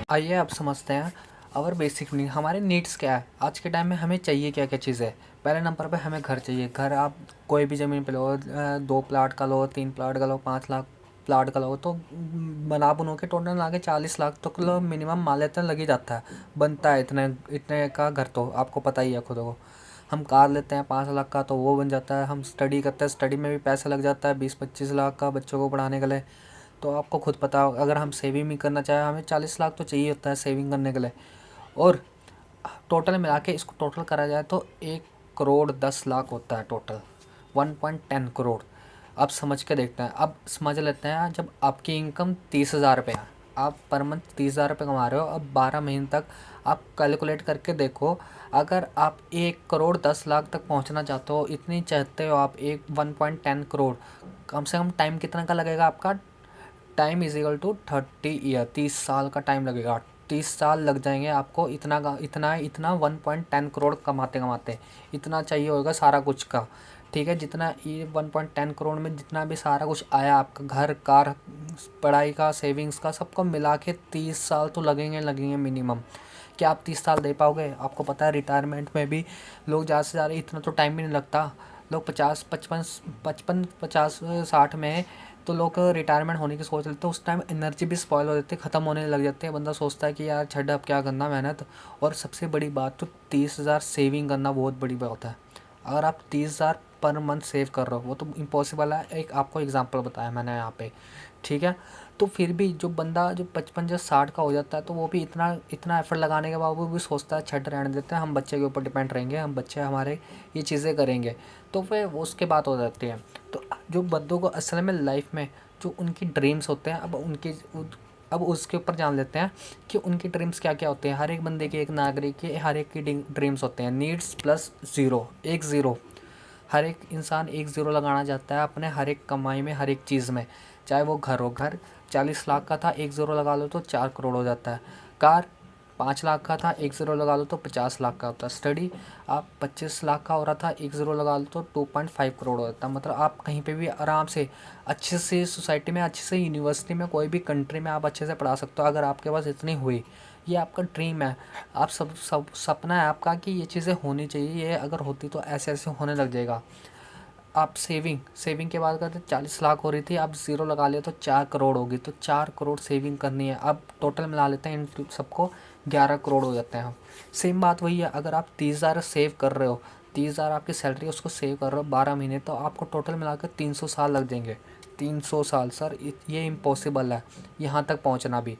आइए अब समझते हैं और बेसिक नीड हमारे नीड्स क्या है। आज के टाइम में हमें चाहिए क्या क्या चीज़ें। पहले नंबर पे हमें घर चाहिए। घर आप कोई भी ज़मीन पे लो, 2 प्लाट का लो, 3 प्लाट का लो, 5 लाख प्लाट का लो, तो बना बुनू के टोटल ला के 40 लाख तो किलो मिनिमम मान लेते हैं लग ही जाता है। बनता है इतने इतने का घर, तो आपको पता ही है खुद को। हम कार लेते हैं 5 लाख का, तो वो बन जाता है। हम स्टडी करते हैं, स्टडी में भी पैसा लग जाता है 20-25 लाख का बच्चों को पढ़ाने के लिए। तो आपको खुद पता हो, अगर हम सेविंग भी करना चाहें हमें 40 लाख तो चाहिए होता है सेविंग करने के लिए। और टोटल मिला के इसको टोटल करा जाए तो 1 करोड़ 10 लाख होता है टोटल, 1.10 करोड़। अब समझ के देखते हैं, अब समझ लेते हैं। जब आपकी इनकम 30,000 रुपये है, आप पर मंथ 30,000 रुपये कमा रहे हो, अब 12 महीने तक आप कैलकुलेट करके देखो। अगर आप 1 करोड़ 10 लाख तक पहुंचना चाहते हो, इतनी चाहते हो आप, एक 1.10 करोड़, कम से कम टाइम कितना का लगेगा आपका? Time is equal to 30 year, 30 साल का टाइम लगेगा। 30 साल लग जाएंगे आपको इतना का इतना इतना 1.10 करोड़ कमाते कमाते। इतना चाहिए होगा सारा कुछ का। ठीक है, जितना ये 1.10 करोड़ में जितना भी सारा कुछ आया आपका, घर कार पढ़ाई का सेविंग्स का सबको मिला के 30 साल तो लगेंगे लगेंगे मिनिमम। क्या आप 30 साल दे पाओगे? आपको पता है रिटायरमेंट में भी लोग ज़्यादा से ज़्यादा इतना तो टाइम भी नहीं लगता। लोग 50 55 50 60 में तो लोग रिटायरमेंट होने की सोच लेते हैं। उस टाइम एनर्जी भी स्पॉयल हो जाती है, ख़त्म होने लग जाती है। बंदा सोचता है कि यार छੱਡ अब क्या करना मेहनत। और सबसे बड़ी बात तो 30,000 सेविंग करना बहुत बड़ी बात है। अगर आप 30,000 पर मंथ सेव कर रहे हो वो तो इम्पॉसिबल है। एक आपको एग्जांपल बताया मैंने यहाँ पे, ठीक है। तो फिर भी जो बंदा जो 55 या 60 का हो जाता है तो वो भी इतना इतना एफर्ट लगाने के बावजूद भी सोचता है छੱड रहने देते हैं, हम बच्चे के ऊपर डिपेंड रहेंगे, हम बच्चे हमारे ये चीज़ें करेंगे। तो फिर वो उसके बात हो जाती है। तो जो बंदों को असल में लाइफ में जो उनकी ड्रीम्स होते हैं, अब उसके ऊपर जान लेते हैं कि उनकी ड्रीम्स क्या क्या होते हैं। हर एक बंदे के, एक नागरिक के हर एक की ड्रीम्स होते हैं। नीड्स प्लस ज़ीरो, एक ज़ीरो। हर एक इंसान एक ज़ीरो लगाना चाहता है अपने हर एक कमाई में, हर एक चीज़ में। चाहे वो घर हो, घर 40 लाख का था, एक ज़ीरो लगा लो तो 4 करोड़ हो जाता है। कार 5 लाख का था, एक ज़ीरो लगा लो तो 50 लाख का होता है। स्टडी आप 25 लाख का हो रहा था, एक ज़ीरो लगा लो तो 2.5 करोड़ हो जाता है। मतलब आप कहीं पे भी आराम से अच्छे से सोसाइटी में, अच्छे से यूनिवर्सिटी में, कोई भी कंट्री में आप अच्छे से पढ़ा सकते हो अगर आपके पास इतनी हुई। ये आपका ड्रीम है। आप सब सपना है आपका कि ये चीज़ें होनी चाहिए, ये अगर होती तो ऐसे ऐसे होने लग जाएगा। आप सेविंग सेविंग के बाद करते 40 लाख हो रही थी, अब ज़ीरो लगा लिया तो 4 करोड़ होगी, तो 4 करोड़ सेविंग करनी है। अब टोटल मिला लेते हैं इन सबको, 11 करोड़ हो जाते हैं। सेम बात वही है, अगर आप 30,000 सेव कर रहे हो, 30,000 आपकी सैलरी है उसको सेव कर रहे हो 12 महीने, तो आपको टोटल मिलाकर 300 साल लग जाएंगे। 300 साल सर, ये इम्पॉसिबल है यहाँ तक पहुँचना भी।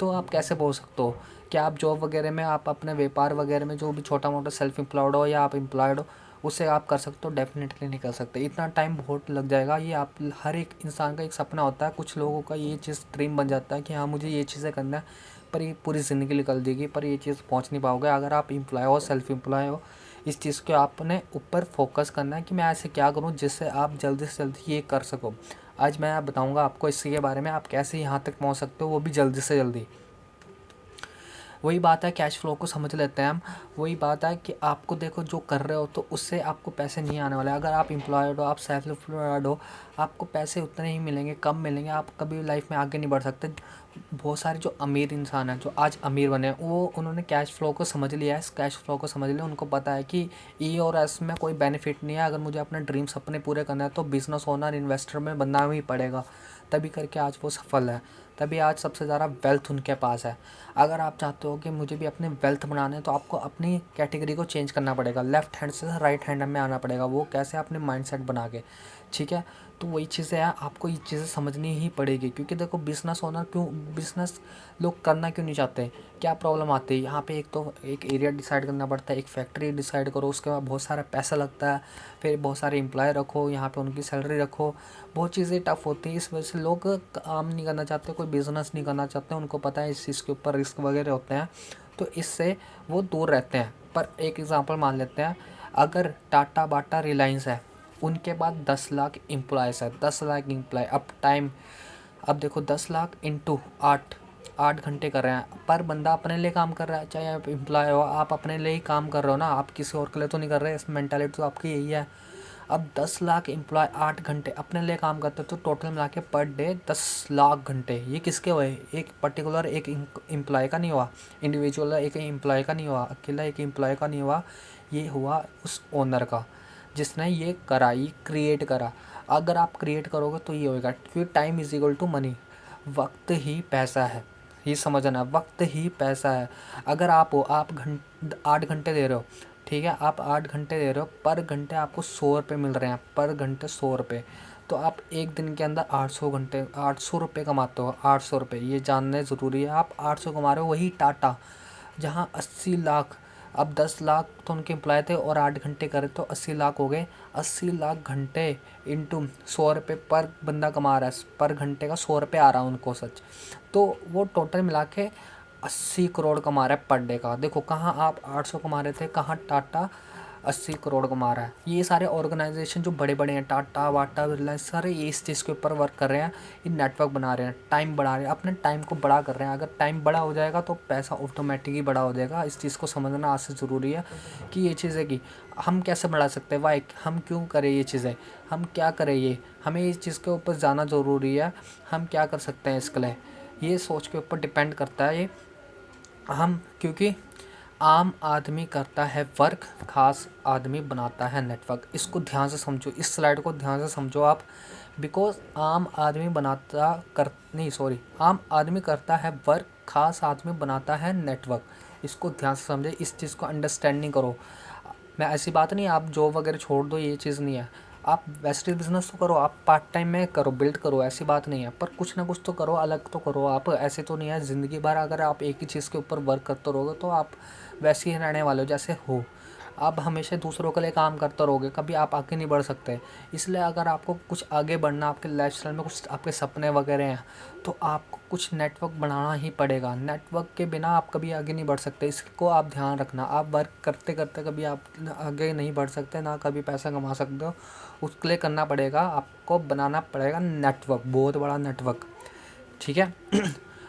तो आप कैसे बोल सकते हो? क्या आप जॉब वगैरह में, आप अपने व्यापार वगैरह में जो भी छोटा मोटा सेल्फ एम्प्लॉयड हो या आप एम्प्लॉयड हो, उसे आप कर सकते हो? डेफिनेटली नहीं कर सकते। इतना टाइम बहुत लग जाएगा। ये आप हर एक इंसान का एक सपना होता है। कुछ लोगों का ये चीज़ ड्रीम बन जाता है कि हाँ मुझे ये चीज़ें करना है, पर ये पूरी ज़िंदगी निकल देगी, पर ये चीज़ पहुँच नहीं पाओगे। अगर आप एम्प्लॉय हो, सेल्फ एम्प्लॉय हो, इस चीज़ को आपने ऊपर फोकस करना है कि मैं ऐसे क्या करूँ जिससे आप जल्दी से जल्दी ये कर सको। आज मैं बताऊँगा आपको इसी के बारे में, आप कैसे यहाँ तक पहुँच सकते हो, वो भी जल्दी से जल्दी। वही बात है, कैश फ्लो को समझ लेते हैं हम। वही बात है कि आपको देखो जो कर रहे हो तो उससे आपको पैसे नहीं आने वाले। अगर आप एम्प्लॉयड हो, आप सेल्फ एम्प्लॉयड हो, आपको पैसे उतने ही मिलेंगे, कम मिलेंगे, आप कभी लाइफ में आगे नहीं बढ़ सकते। बहुत सारे जो अमीर इंसान हैं, जो आज अमीर बने हैं, वो उन्होंने कैश फ्लो को समझ लिया है। इस कैश फ्लो को समझ लिया, उनको पता है कि ई और एस में कोई बेनिफिट नहीं है। अगर मुझे अपने ड्रीम्स अपने पूरे करना है तो बिजनेस ओनर, इन्वेस्टर में बनना ही पड़ेगा। तभी करके आज वो सफल है, तभी आज सबसे ज़्यादा वेल्थ उनके पास है। अगर आप चाहते हो कि मुझे भी अपने वेल्थ बनाने हैं तो आपको अपनी कैटेगरी को चेंज करना पड़ेगा, लेफ्ट हैंड से राइट हैंड में आना पड़ेगा। वो कैसे? अपने माइंडसेट बना के, ठीक है। तो वही चीज़ें हैं, आपको ये चीज़ें समझनी ही पड़ेगी। क्योंकि देखो बिज़नेस ओनर क्यों, बिज़नेस लोग करना क्यों नहीं चाहते? क्या प्रॉब्लम आती है यहाँ पे? एक तो एक एरिया डिसाइड करना पड़ता है, एक फैक्ट्री डिसाइड करो, उसके बाद बहुत सारा पैसा लगता है, फिर बहुत सारे एम्प्लॉय रखो, यहाँ पे उनकी सैलरी रखो, बहुत चीज़ें टफ होती हैं। इस वजह से लोग काम नहीं करना चाहते, कोई बिज़नेस नहीं करना चाहते। उनको पता है इस चीज़ के ऊपर रिस्क वगैरह होते हैं, तो इससे वो दूर रहते हैं। पर एक एग्ज़ाम्पल मान लेते हैं, अगर टाटा, बाटा, रिलायंस है, उनके बाद 10 लाख एम्प्लॉयज़ है, 10 लाख एम्प्लॉय। अब देखो 10 लाख इंटू 8 घंटे कर रहे हैं, पर बंदा अपने लिए काम कर रहा है। चाहे आप एम्प्लॉय हो, आप अपने लिए ही काम कर रहे हो ना, आप किसी और के लिए तो नहीं कर रहे। इस मेंटालिटी तो आपकी यही है। अब 10 लाख एम्प्लॉय 8 घंटे अपने लिए काम करते तो टोटल मिला के पर डे 10 लाख घंटे। ये किसके हुए? एक पर्टिकुलर एक एम्प्लॉय का नहीं हुआ, इंडिविजुअल एक एम्प्लॉय का नहीं हुआ, अकेला एक एम्प्लॉय का नहीं हुआ, ये हुआ उस ओनर का जिसने ये करा, ये क्रिएट करा। अगर आप क्रिएट करोगे तो ये होएगा, क्योंकि time is equal to money, वक्त ही पैसा है। ये समझना, वक्त ही पैसा है। अगर आप हो, आप 8 घंटे दे रहे हो, ठीक है, आप 8 घंटे दे रहे हो, पर घंटे आपको 100 रुपये मिल रहे हैं, पर घंटे 100 रुपये, तो आप एक दिन के अंदर 800 रुपये कमाते हो। 800 रुपये, ये जानना ज़रूरी है, आप 800 कमा रहे हो। वही टाटा जहाँ 80 लाख, अब 10 लाख तो उनके एम्प्लॉय थे और 8 घंटे करे तो 80 लाख हो गए। 80 लाख घंटे इंटू 100 रुपये पर बंदा कमा रहा है, पर घंटे का 100 रुपये आ रहा है उनको, सच तो वो टोटल मिला के 80 करोड़ कमा रहा है पर डे का। देखो कहाँ आप 800 कमा रहे थे, कहाँ टाटा 80 करोड़ कमा रहा है। ये सारे ऑर्गेनाइजेशन जो बड़े बड़े हैं, टाटा वाटा रिलायंस, सारे ये इस चीज़ के ऊपर वर्क कर रहे हैं, ये नेटवर्क बना रहे हैं, टाइम बढ़ा रहे हैं, अपने टाइम को बड़ा कर रहे हैं। अगर टाइम बड़ा हो जाएगा तो पैसा ऑटोमेटिक ही बड़ा हो जाएगा। इस चीज़ को समझना आज से ज़रूरी है कि ये चीज़ है कि हम कैसे बढ़ा सकते हैं, वाई हम क्यों करें ये चीज़ें, हम क्या करें, ये हमें इस चीज़ के ऊपर जाना ज़रूरी है। हम क्या कर सकते हैं इसके लिए, ये सोच के ऊपर डिपेंड करता है ये हम, क्योंकि आम आदमी करता है वर्क, खास आदमी बनाता है नेटवर्क। इसको ध्यान से समझो, इस स्लाइड को ध्यान से समझो आप, बिकॉज आम आदमी बनाता कर नहीं सॉरी आम आदमी करता है वर्क, खास आदमी बनाता है नेटवर्क। इसको ध्यान से समझे, इस चीज़ को अंडरस्टैंडिंग करो। मैं ऐसी बात नहीं आप जॉब वगैरह छोड़ दो, ये चीज़ नहीं है। आप वेस्टेज बिजनेस तो करो, आप पार्ट टाइम में करो, बिल्ड करो, ऐसी बात नहीं है, पर कुछ ना कुछ तो करो, अलग तो करो। आप ऐसे तो नहीं है ज़िंदगी भर अगर आप एक ही चीज़ के ऊपर वर्क करते रहोगे तो आप वैसे ही रहने वाले हो जैसे हो। आप हमेशा दूसरों के लिए काम करते रहोगे, कभी आप आगे नहीं बढ़ सकते। इसलिए अगर आपको कुछ आगे बढ़ना, आपके लाइफस्टाइल में कुछ आपके सपने वगैरह हैं, तो आपको कुछ नेटवर्क बनाना ही पड़ेगा। नेटवर्क के बिना आप कभी आगे नहीं बढ़ सकते, इसको आप ध्यान रखना। आप वर्क करते करते कभी आप आगे नहीं बढ़ सकते, ना कभी पैसा कमा सकते हो। उसके लिए करना पड़ेगा, आपको बनाना पड़ेगा नेटवर्क, बहुत बड़ा नेटवर्क, ठीक है।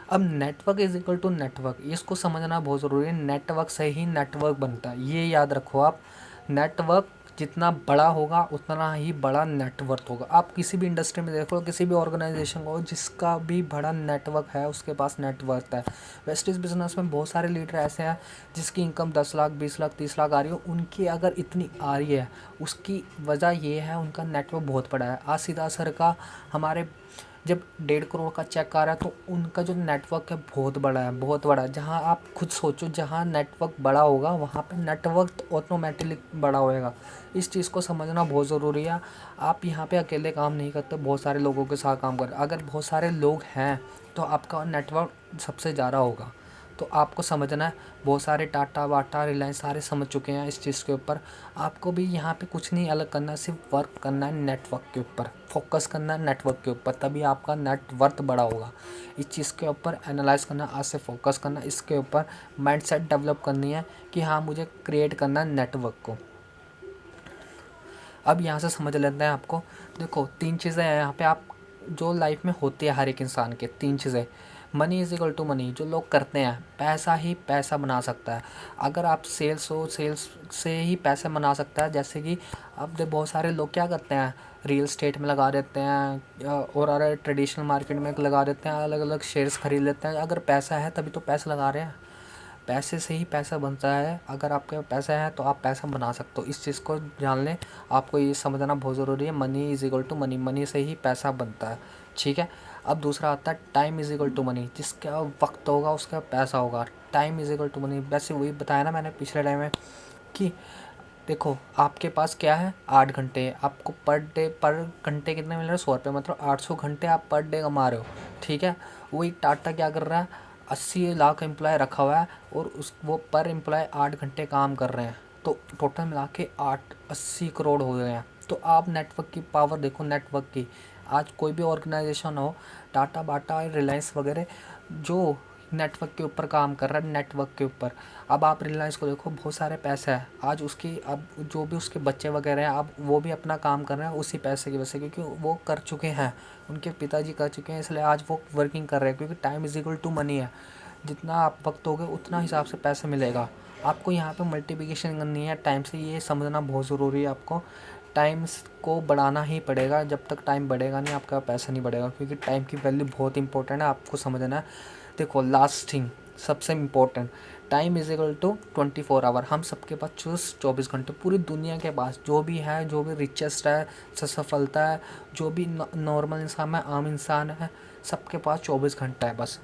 अब network is equal to network, इसको समझना बहुत ज़रूरी है। नेटवर्क से ही नेटवर्क बनता है, ये याद रखो आप। नेटवर्क जितना बड़ा होगा उतना ही बड़ा नेटवर्क होगा। आप किसी भी इंडस्ट्री में देख लो, किसी भी ऑर्गेनाइजेशन को, जिसका भी बड़ा नेटवर्क है उसके पास नेटवर्क है। वेस्टेज बिजनेस में बहुत सारे लीडर ऐसे हैं जिसकी इनकम 10 लाख 20 लाख 30 लाख आ रही हो। उनकी अगर इतनी आ रही है, उसकी वजह ये है उनका नेटवर्क बहुत बड़ा है। आज सीधा सर का हमारे जब 1.5 करोड़ का चेक आ रहा है तो उनका जो नेटवर्क है बहुत बड़ा है, बहुत बड़ा है। जहाँ आप खुद सोचो, जहाँ नेटवर्क बड़ा होगा वहाँ पे नेटवर्क ऑटोमेटिकली बड़ा होएगा। इस चीज़ को समझना बहुत ज़रूरी है। आप यहाँ पे अकेले काम नहीं करते, बहुत सारे लोगों के साथ काम कर, अगर बहुत सारे लोग हैं तो आपका नेटवर्क सबसे ज़्यादा होगा। तो आपको समझना है, बहुत सारे टाटा वाटा रिलायंस सारे समझ चुके हैं इस चीज़ के ऊपर। आपको भी यहाँ पे कुछ नहीं अलग करना है, सिर्फ वर्क करना है नेटवर्क के ऊपर, फोकस करना है नेटवर्क के ऊपर, तभी आपका नेटवर्थ बड़ा होगा। इस चीज़ के ऊपर एनालाइज करना, आज से फोकस करना, इसके ऊपर माइंडसेट डेवलप करनी है कि हाँ मुझे क्रिएट करना है नेटवर्क को। अब यहाँ से समझ लेते हैं आपको। देखो 3 चीज़ें हैं यहाँ पे, आप जो लाइफ में होती है हर एक इंसान के, 3 चीज़ें। Money is equal to money, जो लोग करते हैं, पैसा ही पैसा बना सकता है। अगर आप सेल्स हो, सेल्स से ही पैसे बना सकता है। जैसे कि अब देख बहुत सारे लोग क्या करते हैं, रियल स्टेट में लगा देते हैं और अगर ट्रेडिशनल मार्केट में लगा देते हैं, अलग अलग शेयर्स खरीद लेते हैं। अगर पैसा है तभी तो पैसा लगा रहे हैं, पैसे से ही पैसा बनता है। अगर आपके पैसा है तो आप पैसा बना सकते हो, इस चीज़ को जान लें। आपको ये समझना बहुत ज़रूरी है, money is equal to money, money से ही पैसा बनता है, ठीक है। अब दूसरा आता है time is equal to money, जिसका वक्त होगा उसका पैसा होगा। Time is equal to money, वैसे वही बताया ना मैंने पिछले टाइम में कि देखो आपके पास क्या है, 8 घंटे, आपको पर डे पर घंटे कितने मिल रहे हैं, 100 रुपये, मतलब 800 घंटे आप पर डे कमा रहे हो, ठीक है। वही टाटा क्या कर रहा है, 80 लाख एम्प्लॉय रखा हुआ है और वो पर एम्प्लॉय 8 घंटे काम कर रहे हैं, तो टोटल मिला के 80 करोड़ हो गए हैं। तो आप नेटवर्क की पावर देखो, नेटवर्क की। आज कोई भी ऑर्गेनाइजेशन हो, टाटा बाटा रिलायंस वगैरह, जो नेटवर्क के ऊपर काम कर रहा है, नेटवर्क के ऊपर। अब आप रिलायंस को देखो, बहुत सारे पैसे हैं आज उसकी, अब जो भी उसके बच्चे वगैरह हैं अब वो भी अपना काम कर रहे हैं उसी पैसे की वजह से, क्योंकि वो कर चुके हैं, उनके पिताजी कर चुके हैं, इसलिए आज वो वर्किंग कर रहे हैं। क्योंकि time is equal to money है, जितना आप वक्त होगे उतना हिसाब से पैसे मिलेगा। आपको यहाँ पे मल्टीप्लिकेशन करनी है टाइम से, ये समझना बहुत ज़रूरी है आपको। टाइम्स को बढ़ाना ही पड़ेगा। जब तक टाइम बढ़ेगा नहीं आपका पैसा नहीं बढ़ेगा, क्योंकि टाइम की वैल्यू बहुत इंपॉर्टेंट है, आपको समझना है। देखो लास्ट थिंग सबसे important, time is equal to 24 hour. हम सबके पास 24 घंटे, पूरी दुनिया के पास जो भी है, जो भी रिचेस्ट है, सफलता है, जो भी नॉर्मल इंसान है, आम इंसान है, सबके पास 24 घंटा है बस।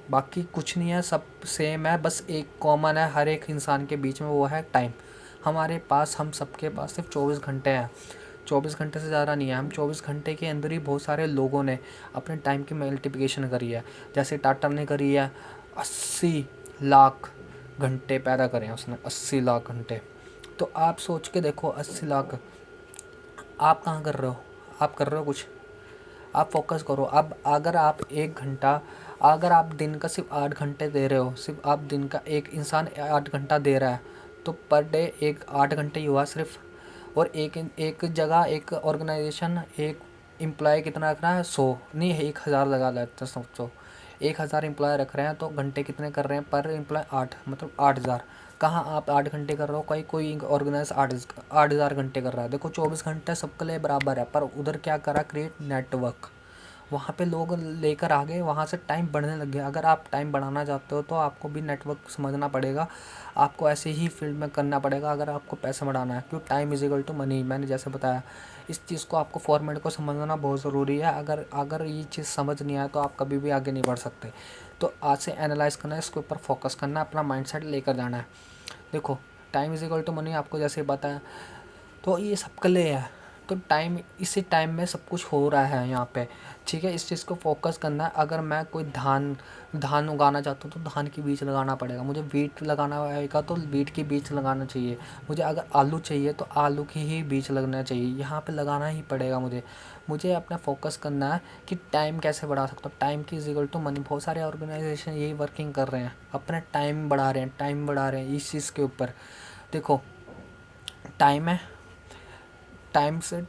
बाकी कुछ नहीं है, सब सेम है, बस एक कॉमन है हर एक इंसान के बीच में, वो है टाइम। हमारे पास, हम सबके पास सिर्फ 24 घंटे हैं, 24 घंटे से ज़्यादा नहीं है। हम 24 घंटे के अंदर ही बहुत सारे लोगों ने अपने टाइम की मल्टीप्लिकेशन करी है। जैसे टाटा ने करी है, 80 लाख घंटे पैदा करे हैं उसने, 80 लाख घंटे। तो आप सोच के देखो, 80 लाख, आप कहाँ कर रहे हो? आप कर रहे हो कुछ? आप फोकस करो। अब अगर आप 1 घंटा, अगर आप दिन का सिर्फ 8 घंटे दे रहे हो, सिर्फ आप दिन का, एक इंसान 8 घंटा दे रहा है, तो पर डे एक 8 घंटे ही हुआ सिर्फ। और एक एक जगह, एक ऑर्गेनाइजेशन, एक एम्प्लॉय कितना रख रहा है? 100 नहीं, 1000 लगा लेते हैं, सोचो 1000 एम्प्लॉय रख रहे हैं, तो घंटे कितने कर रहे हैं पर एम्प्लॉय? 8, मतलब 8000। कहाँ आप 8 घंटे कर रहे हो? कोई ऑर्गेनाइज 8000 घंटे कर रहा है। देखो 24 घंटे सबके लिए बराबर है, पर उधर क्या करा? Create network. वहाँ पे लोग लेकर आ गए, वहाँ से टाइम बढ़ने लग गया। अगर आप टाइम बढ़ाना चाहते हो तो आपको भी नेटवर्क समझना पड़ेगा, आपको ऐसे ही फील्ड में करना पड़ेगा अगर आपको पैसा बढ़ाना है। क्यों? Time is equal to money, मैंने जैसे बताया। इस चीज़ को, आपको फॉर्मेट को समझना बहुत ज़रूरी है। अगर अगर ये चीज़ समझ नहीं आए तो आप कभी भी आगे नहीं बढ़ सकते। तो आज से एनालाइज करना है, इसके ऊपर फोकस करना है, अपना माइंडसेट लेकर जाना है। देखो time is equal to money, आपको जैसे बताया, तो ये सबके लिए है। तो टाइम, इसी टाइम में सब कुछ हो रहा है यहाँ पे, ठीक है। इस चीज़ को फोकस करना है। अगर मैं कोई धान धान उगाना चाहता हूँ तो धान की बीज लगाना पड़ेगा, मुझे वीट लगाना होगा तो वीट की बीज लगाना चाहिए, मुझे अगर आलू चाहिए तो आलू की ही बीज लगना चाहिए, यहाँ पे लगाना ही पड़ेगा मुझे। मुझे अपना फोकस करना है कि टाइम कैसे बढ़ा सकता हूँ। टाइम की इज इक्वल टू मनी। बहुत सारे ऑर्गेनाइजेशन यही वर्किंग कर रहे हैं, अपना टाइम बढ़ा रहे हैं, टाइम बढ़ा रहे हैं इस चीज़ के ऊपर। देखो टाइम है, टाइम से,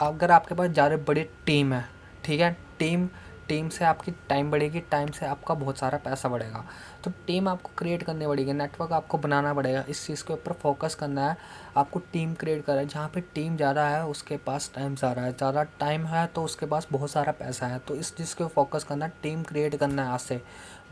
अगर आपके पास ज़्यादा बड़ी टीम है, ठीक है, टीम टीम से आपकी टाइम बढ़ेगी, टाइम से आपका बहुत सारा पैसा बढ़ेगा। तो टीम आपको क्रिएट करनी पड़ेगी, नेटवर्क आपको बनाना पड़ेगा, इस चीज़ के ऊपर फोकस करना है। आपको टीम क्रिएट करना है, जहाँ पे टीम ज़्यादा है उसके पास टाइम ज़्यादा है, ज़्यादा टाइम है तो उसके पास बहुत सारा पैसा है। तो इस चीज़ को फोकस करना है, टीम क्रिएट करना है आज से।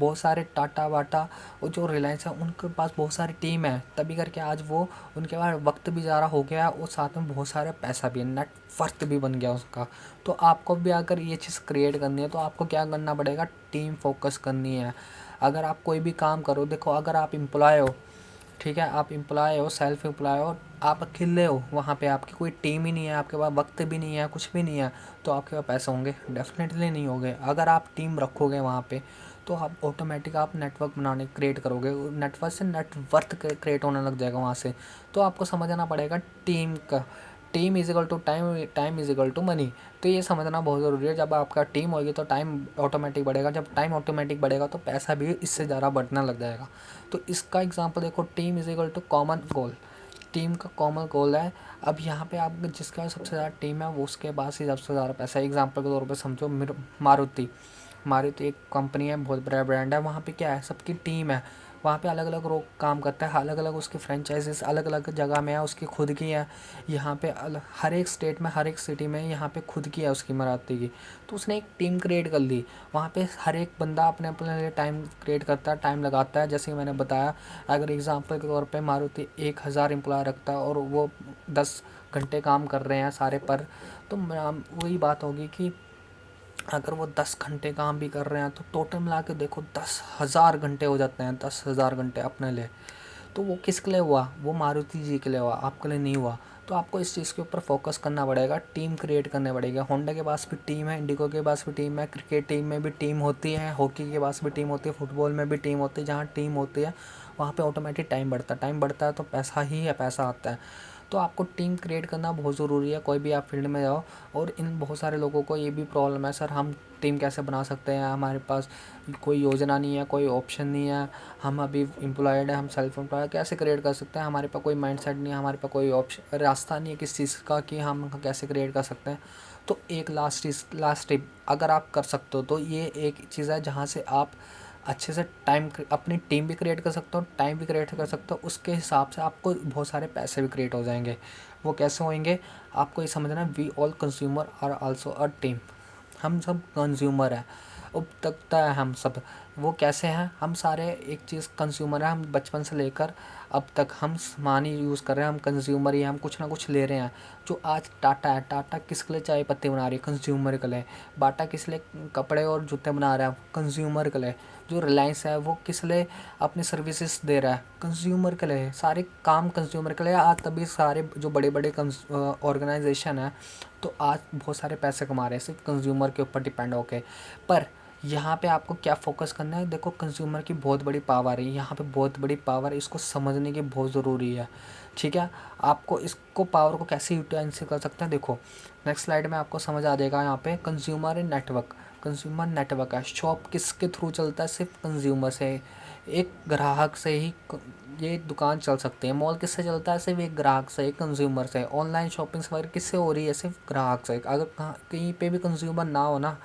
बहुत सारे टाटा वाटा और जो रिलायंस है उनके पास बहुत सारी टीम है, तभी करके आज वो, उनके पास वक्त भी ज़्यादा हो गया और साथ में बहुत सारे पैसा भी है, नेटवर्थ भी बन गया उसका। तो आपको भी अगर ये चीज़ क्रिएट करनी है तो आपको क्या करना पड़ेगा? टीम फोकस करनी है। अगर आप कोई भी काम करो, देखो अगर आप एम्प्लॉय हो, ठीक है, आप एम्प्लॉय हो, सेल्फ एम्प्लॉय हो, आप अकेले हो, वहाँ पे आपकी कोई टीम ही नहीं है, आपके पास वक्त भी नहीं है, कुछ भी नहीं है, तो आपके पास पैसे होंगे? डेफिनेटली नहीं होंगे। अगर आप टीम रखोगे वहाँ पे तो आप ऑटोमेटिक आप नेटवर्क बनाने क्रिएट करोगे, नेटवर्क से नेटवर्थ क्रिएट होने लग जाएगा वहाँ से। तो आपको समझना पड़ेगा टीम का, team is equal to time, time is equal to money. तो ये समझना बहुत ज़रूरी है। जब आपका टीम होगी तो टाइम ऑटोमेटिक बढ़ेगा, जब टाइम ऑटोमेटिक बढ़ेगा तो पैसा भी इससे ज़्यादा बढ़ने लग जाएगा। तो इसका एग्जांपल देखो, team is equal to common goal. Team का कॉमन गोल है। अब यहाँ पे आप, जिसका सबसे ज़्यादा टीम है वो उसके पास ही सबसे ज़्यादा पैसा है। एग्जांपल के तौर पे समझो मारुति, मारुति एक कंपनी है, बहुत बड़ा ब्रांड है। वहाँ पे क्या है? सबकी टीम है, वहाँ पे अलग अलग लोग काम करता है, अलग अलग उसकी फ्रेंचाइजीज अलग अलग जगह में है, उसकी खुद की है। यहाँ पे हर एक स्टेट में, हर एक सिटी में यहाँ पे खुद की है उसकी, मारुति की। तो उसने एक टीम क्रिएट कर ली। वहाँ पे हर एक बंदा अपने अपने लिए टाइम क्रिएट करता है, टाइम लगाता है। जैसे कि मैंने बताया, अगर एग्जांपल के तौर पे मारुति 1000 एम्प्लॉय रखता है और वो 10 घंटे काम कर रहे हैं सारे पर, तो वही बात होगी कि अगर वो 10 घंटे काम भी कर रहे हैं तो टोटल मिला के देखो 10,000 घंटे हो जाते हैं, 10,000 घंटे अपने लिए। तो वो किसके लिए हुआ? वो मारुति जी के लिए हुआ, आपके लिए नहीं हुआ। तो आपको इस चीज़ के ऊपर फोकस करना पड़ेगा, टीम क्रिएट करने पड़ेगा। होंडा के पास भी टीम है, इंडिगो के पास भी टीम है, क्रिकेट टीम में भी टीम होती है, हॉकी के पास भी टीम होती है, फुटबॉल में भी टीम होती है। जहाँ टीम होती है वहाँ पे ऑटोमेटिक टाइम बढ़ता है, टाइम बढ़ता है तो पैसा ही है, पैसा आता है। तो आपको टीम क्रिएट करना बहुत ज़रूरी है, कोई भी आप फील्ड में जाओ। और इन बहुत सारे लोगों को ये भी प्रॉब्लम है, सर हम टीम कैसे बना सकते हैं, हमारे पास कोई योजना नहीं है, कोई ऑप्शन नहीं है, हम अभी एम्प्लॉयड है, हम सेल्फ एम्प्लॉयड, कैसे क्रिएट कर सकते हैं? हमारे पास कोई माइंडसेट नहीं है, हमारे पास कोई ऑप्शन, रास्ता नहीं है किस चीज़ का कि हम कैसे क्रिएट कर सकते हैं। तो एक लास्ट टिप अगर आप कर सकते हो तो ये एक चीज़ है जहाँ से आप अच्छे से टाइम अपनी टीम भी क्रिएट कर सकते हो, टाइम भी क्रिएट कर सकते हो, उसके हिसाब से आपको बहुत सारे पैसे भी क्रिएट हो जाएंगे। वो कैसे होंगे आपको ये समझना है, we all consumer are also a team. हम सब कंज्यूमर हैं, उपभोक्ता है हम सब। वो कैसे हैं, हम सारे एक चीज़ कंज्यूमर है, हम बचपन से लेकर अब तक हम सामान ही यूज़ कर रहे हैं, हम कंज्यूमर ही हैं, हम कुछ ना कुछ ले रहे हैं। जो आज टाटा है, टाटा किसके लिए चाय पत्ती बना रही है, कंज्यूमर के लिए। बाटा किस लिए कपड़े और जूते बना रहा है, कंज्यूमर के लिए। जो रिलायंस है वो किस लिए अपनी सर्विसेज दे रहा है, कंज्यूमर के लिए। सारे काम कंज्यूमर के लिए। आज तभी सारे जो बड़े बड़े ऑर्गेनाइजेशन है तो आज बहुत सारे पैसे कमा रहे हैं सिर्फ कंज्यूमर के ऊपर डिपेंड होके। पर यहाँ पे आपको क्या फोकस करना है, देखो कंज्यूमर की बहुत बड़ी पावर है यहाँ पे, बहुत बड़ी पावर है, इसको समझने की बहुत ज़रूरी है। ठीक है, आपको इसको पावर को कैसे यूटिलाइज कर सकते हैं, देखो नेक्स्ट स्लाइड में आपको समझ आ जाएगा। यहाँ पे कंज्यूमर नेटवर्क, कंज्यूमर नेटवर्क है। शॉप किसके थ्रू चलता है, सिर्फ कंज्यूमर से, एक ग्राहक से ही ये दुकान चल सकती है। मॉल किससे चलता है, सिर्फ एक ग्राहक से, एक कंज्यूमर से। ऑनलाइन शॉपिंग वगैरह किससे हो रही है, सिर्फ ग्राहक से। अगर कहीं पे भी कंज्यूमर ना हो ना,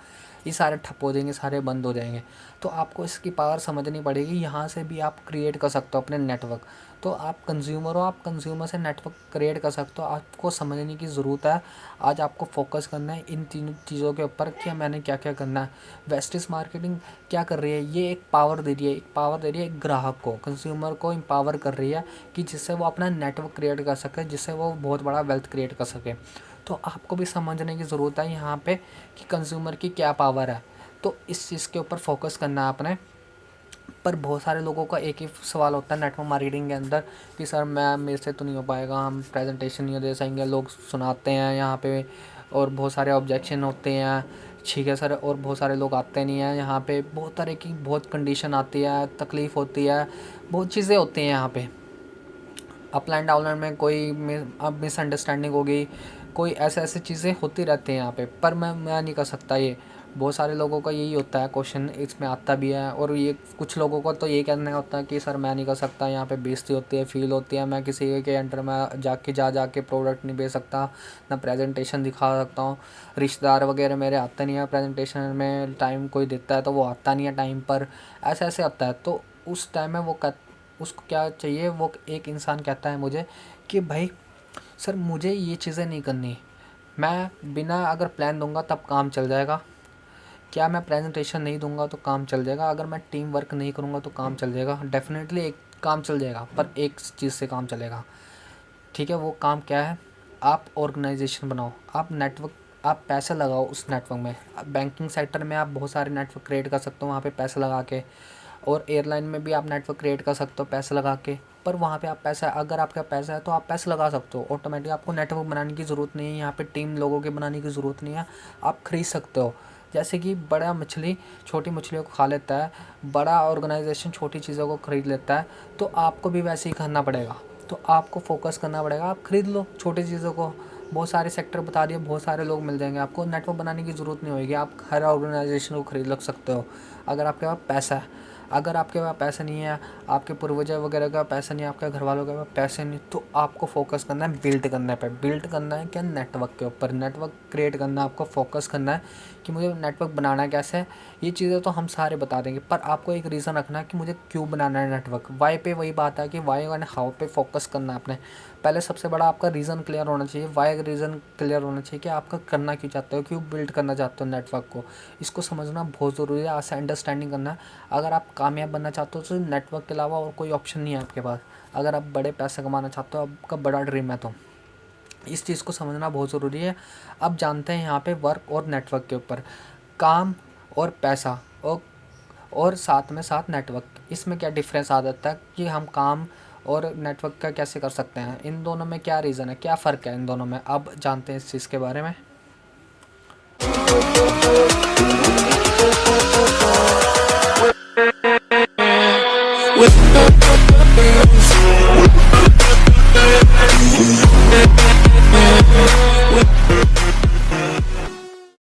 ये सारे ठप हो जाएंगे, सारे बंद हो जाएंगे। तो आपको इसकी पावर समझनी पड़ेगी। यहाँ से भी आप क्रिएट कर सकते हो अपने नेटवर्क। तो आप कंज्यूमर हो, आप कंज्यूमर से नेटवर्क क्रिएट कर सकते हो। आपको समझने की ज़रूरत है। आज आपको फोकस करना है इन तीनों चीज़ों के ऊपर कि मैंने क्या क्या करना है। वेस्टिज मार्केटिंग क्या कर रही है, ये एक पावर दे रही है, एक पावर दे रही है एक ग्राहक को, कंज्यूमर को एम्पावर कर रही है कि जिससे वो अपना नेटवर्क क्रिएट कर सके, जिससे वो बहुत बड़ा वेल्थ क्रिएट कर सके। तो आपको भी समझने की ज़रूरत है यहाँ पे कि कंज्यूमर की क्या पावर है। तो इस चीज़ के ऊपर फोकस करना है आपने। पर बहुत सारे लोगों का एक ही सवाल होता है नेटवर्क मार्केटिंग के अंदर कि सर मैं मेरे से तो नहीं हो पाएगा, हम प्रेजेंटेशन नहीं दे सकेंगे, लोग सुनाते हैं यहाँ पे और बहुत सारे ऑब्जेक्शन होते हैं। ठीक है सर, और बहुत सारे लोग आते नहीं हैं यहाँ पे, बहुत तरह की बहुत कंडीशन आती है, तकलीफ़ होती है, बहुत चीज़ें होती हैं यहाँ पे। अपलाइन डाउनलाइन में कोई मिसअंडरस्टैंडिंग होगी, कोई ऐसे ऐसे चीज़ें होती रहती हैं यहाँ पे। पर मैं नहीं कर सकता ये, बहुत सारे लोगों का यही होता है क्वेश्चन, इसमें आता भी है। और ये कुछ लोगों को तो ये कहना होता है कि सर मैं नहीं कर सकता, यहाँ पे बेइज्जती होती है, फील होती है, मैं किसी के अंडर में जा के प्रोडक्ट नहीं बेच सकता, ना प्रेजेंटेशन दिखा सकता हूँ, रिश्तेदार वगैरह मेरे आते नहीं है प्रेजेंटेशन में, टाइम कोई देता है तो वो आता नहीं है टाइम पर, ऐसे ऐसे आता है। तो उस टाइम में उसको क्या चाहिए, वो एक इंसान कहता है मुझे कि भाई सर मुझे ये चीज़ें नहीं करनी, मैं बिना अगर प्लान दूंगा तब काम चल जाएगा, क्या मैं प्रेजेंटेशन नहीं दूंगा तो काम चल जाएगा, अगर मैं टीम वर्क नहीं करूंगा तो काम चल जाएगा। डेफिनेटली एक काम चल जाएगा, पर एक चीज़ से काम चलेगा। ठीक है, वो काम क्या है, आप ऑर्गेनाइजेशन बनाओ, आप नेटवर्क, आप पैसे लगाओ उस नेटवर्क में। बैंकिंग सेक्टर में आप बहुत सारे नेटवर्क क्रिएट कर सकते हो वहाँ पे पैसे लगा के, और एयरलाइन में भी आप नेटवर्क क्रिएट कर सकते हो पैसे लगा के। पर वहाँ पे आप पैसा, अगर आपका पैसा है तो आप पैसे लगा सकते हो ऑटोमेटिक, आपको नेटवर्क बनाने की ज़रूरत नहीं है, यहाँ पे टीम लोगों के बनाने की ज़रूरत नहीं है, आप खरीद सकते हो। जैसे कि बड़ा मछली छोटी मछलियों को खा लेता है, बड़ा ऑर्गेनाइजेशन छोटी चीज़ों को खरीद लेता है, तो आपको भी वैसे ही करना पड़ेगा। तो आपको फोकस करना पड़ेगा, आप खरीद लो छोटी चीज़ों को। बहुत सारे सेक्टर बता दिए, बहुत सारे लोग मिल जाएंगे, आपको नेटवर्क बनाने की ज़रूरत नहीं होगी, आप हर ऑर्गेनाइजेशन को खरीद लग सकते हो अगर आपके पास पैसा है। अगर आपके पास पैसा नहीं है, आपके पूर्वज वगैरह का पैसा नहीं है, आपके घर वालों के पास पैसे नहीं, तो आपको फोकस करना है बिल्ड करने पे। बिल्ड करना है क्या, नेटवर्क के ऊपर, नेटवर्क क्रिएट करना है, आपको फोकस करना है कि मुझे नेटवर्क बनाना है कैसे है। ये चीज़ें तो हम सारे बता देंगे, पर आपको एक रीज़न रखना है कि मुझे क्यों बनाना है नेटवर्क। वाई पे वही बात है कि वाई एंड हाउ पे फोकस करना है आपने। पहले सबसे बड़ा आपका रीज़न क्लियर होना चाहिए, वाई का रीज़न क्लियर होना चाहिए कि आपका करना क्यों चाहते हो, क्यों बिल्ड करना चाहते हो नेटवर्क को। इसको समझना बहुत ज़रूरी है, आज से अंडरस्टैंडिंग करना है। अगर आप कामयाब बनना चाहते हो तो नेटवर्क के अलावा और कोई ऑप्शन नहीं है आपके पास। अगर आप बड़े पैसे कमाना चाहते हो, आपका बड़ा ड्रीम है, तो इस चीज़ को समझना बहुत ज़रूरी है। अब जानते हैं यहाँ पे वर्क और नेटवर्क के ऊपर, काम और पैसा और साथ में साथ नेटवर्क, इसमें क्या डिफरेंस आ जाता है कि हम काम और नेटवर्क का कैसे कर सकते हैं, इन दोनों में क्या रीज़न है, क्या फ़र्क है इन दोनों में। अब जानते हैं इस चीज़ के बारे में। with